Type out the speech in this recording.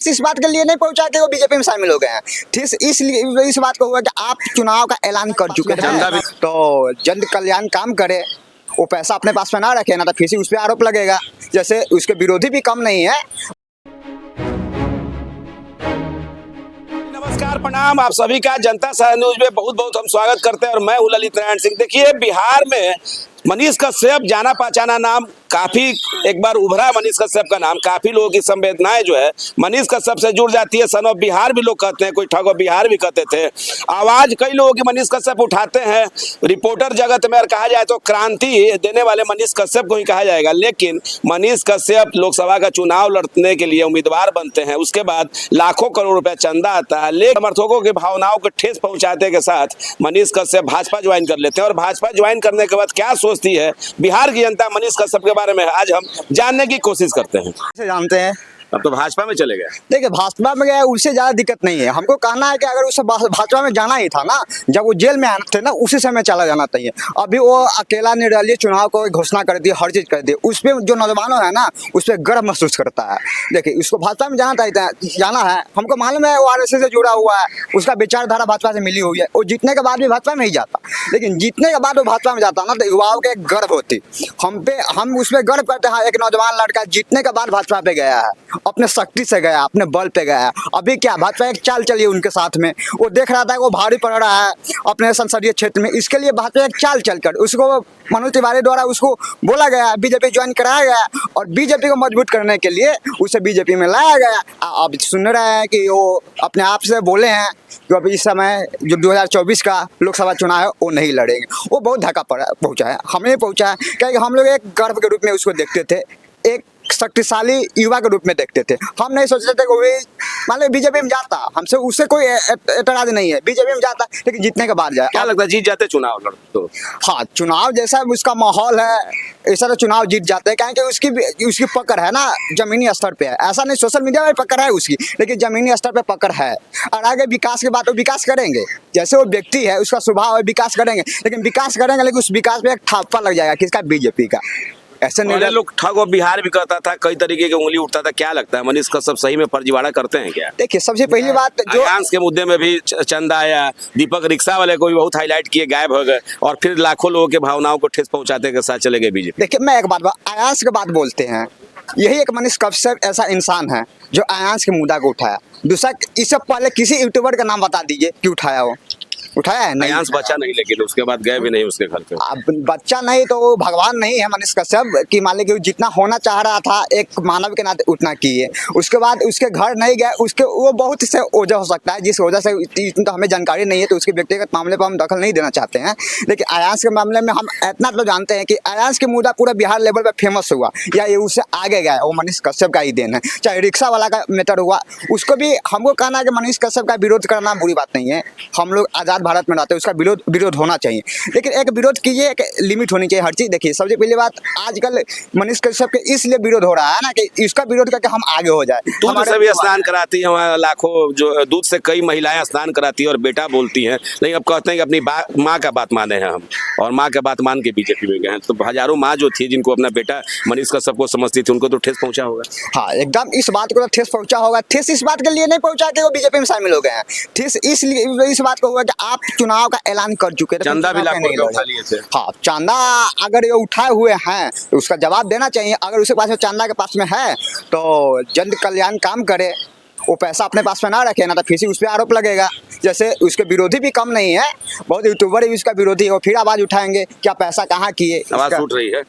इस बात के लिए नहीं पहुंचा कि वो बीजेपी में शामिल हो गए हैं। ठीक, इसलिए इस बात को हुआ कि आप चुनाव का ऐलान कर चुके हैं तो जन कल्याण काम करे, वो पैसा अपने पास में ना रखे, ना तो फिर से उस पर आरोप लगेगा। जैसे उसके विरोधी भी कम नहीं है। नमस्कार, प्रणाम आप सभी का जनता सहाय न्यूज में बहुत बहुत हम स्वागत करते हैं और मैं हूं ललित नारायण सिंह। देखिए, बिहार में मनीष कश्यप जाना पहचाना नाम काफी एक बार उभरा। मनीष कश्यप का नाम काफी लोगों की संवेदनाएं जो है मनीष कश्यप से जुड़ जाती है। सन ऑफ बिहार भी लोग कहते हैं, कोई ठगो बिहार भी कहते थे। आवाज कई लोगों की मनीष कश्यप उठाते हैं। रिपोर्टर जगत में अगर कहा जाए तो क्रांति देने वाले मनीष कश्यप को ही कहा जाएगा। लेकिन मनीष कश्यप लोकसभा का चुनाव लड़ने के लिए उम्मीदवार बनते हैं, उसके बाद लाखों करोड़ रुपया चंदा आता है। लेकिन समर्थकों की भावनाओं को ठेस पहुंचाते के साथ मनीष कश्यप भाजपा ज्वाइन कर लेते हैं और भाजपा ज्वाइन करने के बाद क्या सोचती है बिहार की जनता मनीष कश्यप के बारे में आज हम जानने की कोशिश करते हैं। जानते हैं अब तो भाजपा में चले गए। देखिए, भाजपा में गया उससे ज्यादा दिक्कत नहीं है। हमको कहना है कि अगर उसे भाजपा में जाना ही था ना, जब वो जेल में आए थे ना, उसी समय चला जाना चाहिए। अभी वो अकेला निर्दलीय चुनाव को घोषणा कर दी, हर चीज कर दी। उस पर जो नौजवानों है ना, उस पर गर्व महसूस करता है। देखिए, उसको भाजपा में जाना है। हमको मालूम है वो आरएसएस से जुड़ा हुआ है, उसका विचारधारा भाजपा से मिली हुई है। वो जीतने के बाद भी भाजपा में ही जाता, लेकिन जीतने के बाद वो भाजपा में जाता ना तो युवाओं के गर्व होती। हम उस पर गर्व करते हैं। एक नौजवान लड़का जीतने के बाद भाजपा पे गया है, अपने शक्ति से गया, अपने बल पे गया। अभी क्या भाजपा एक चाल चली उनके साथ में। वो देख रहा था कि वो भारी पड़ रहा है अपने संसदीय क्षेत्र में, इसके लिए भाजपा एक चाल चलकर उसको मनोज तिवारी द्वारा उसको बोला गया, बीजेपी ज्वाइन कराया गया और बीजेपी को मजबूत करने के लिए उसे बीजेपी में लाया गया। अब सुन रहे हैं कि वो अपने आप से बोले हैं कि अभी इस समय जो 2024 का लोकसभा चुनाव है वो नहीं लड़ेंगे। वो बहुत धक्का पहुंचा है, हमें पहुंचा है, क्योंकि हम लोग एक गर्व के रूप में उसको देखते थे, एक शक्तिशाली युवा के रूप में देखते थे। हम नहीं सोचते थे कि वो मान लो बीजेपी में जाता, हमसे उससे कोई एतराज नहीं है, बीजेपी में जाता, लेकिन जीतने के बाद जाए। क्या लगता है जीत जाते चुनाव लड़ तो? हाँ, चुनाव जैसा उसका माहौल है ऐसा तो चुनाव जीत जाते हैं, क्योंकि उसकी पकड़ है ना जमीनी स्तर पे है। ऐसा नहीं सोशल मीडिया में पकड़ है उसकी, लेकिन जमीनी स्तर पे पकड़ है। और आगे विकास की बात, वो विकास करेंगे। जैसे वो व्यक्ति है, उसका स्वभाव है, विकास करेंगे, लेकिन उस विकास पे एक ठप्पा लग जाएगा किसका? बीजेपी का। ऐसे नहीं लोग ठगो बिहार भी करता था, कई तरीके की उंगली उठता था। क्या लगता है मनीष कश्यप सही में फर्जीवाड़ा करते हैं क्या? देखिए, सबसे पहली बात जो आयांश के मुद्दे में भी चंदा आया, दीपक रिक्शा वाले को भी बहुत हाईलाइट किए, गायब हो गए और फिर लाखों लोगों के भावनाओं को ठेस पहुंचाते के साथ चले गए बीजेपी। देखिए, मैं एक बात आयांश के बात बोलते हैं, यही एक मनीष कश्यप ऐसा इंसान है जो आयांश के मुद्दा को उठाया। दूसरा, इससे पहले किसी यूट्यूबर का नाम बता दीजिए कि उठाया हो? उठाया है? नहीं। आयांश बच्चा नहीं, लेकिन उसके बाद गए भी नहीं उसके घर पे। अब बच्चा नहीं तो वो भगवान नहीं है मनीष कश्यप की। मान लीजिए जितना होना चाह रहा था एक मानव के नाते उतना किए, उसके बाद उसके घर नहीं गए। उसके वो बहुत से वजह हो सकता है, जिस वजह से इतनी तो हमें जानकारी नहीं है, तो उसके व्यक्तिगत मामले पर हम दखल नहीं देना चाहते हैं। लेकिन आयांश के मामले में हम इतना तो जानते हैं कि आयांश के मुद्दा पूरा बिहार लेवल पर फेमस हुआ या ये उससे आगे गया, वो मनीष कश्यप का ही देन है। चाहे रिक्शा वाला का मैटर हुआ, उसको भी हमको कहना है कि मनीष कश्यप का विरोध करना बुरी बात नहीं है। हम लोग आज़ाद भारत में रहते हैं, उसका विरोध होना चाहिए, लेकिन एक विरोध कीजिए, एक लिमिट होनी चाहिए हर चीज। देखिए, सबसे पहली बात, आजकल मनीष कश्यप के इसलिए विरोध हो रहा है ना कि इसका विरोध करके हम आगे हो जाए। दूध से भी स्नान कराती है, लाखों जो दूध से कई महिलाएं स्नान कराती है और बेटा बोलती हैं, लेकिन अब कहते हैं कि अपनी माँ का बात माने हैं हम, और माँ का बात मान के बीजेपी में गए हैं। तो हजारों माँ जो थी जिनको अपना बेटा मनीष कश्यप को समझती थी, उनको तो ठेस पहुंचा होगा। हाँ, एकदम इस बात को तो ठेस पहुंचा होगा। ठेस इस बात के लिए नहीं पहुंचा कि वो बीजेपी में शामिल हो गए हैं, ठेस इसलिए इस बात को हुआ कि आप चुनाव का ऐलान कर चुके थे, चंदा भी लाखों उठा लिए थे। हाँ, चंदा अगर ये उठाए हुए हैं तो उसका जवाब देना चाहिए। अगर उसके पास में चंदा के पास में है तो जन कल्याण काम करे, वो पैसा अपने पास में ना रखे, ना तो फिर से उस पर आरोप लगेगा। जैसे उसके विरोधी भी कम नहीं है, बहुत यूट्यूबर भी उसका विरोधी है, वो फिर आवाज उठाएंगे क्या पैसा कहाँ किए। आवाज उठ रही है।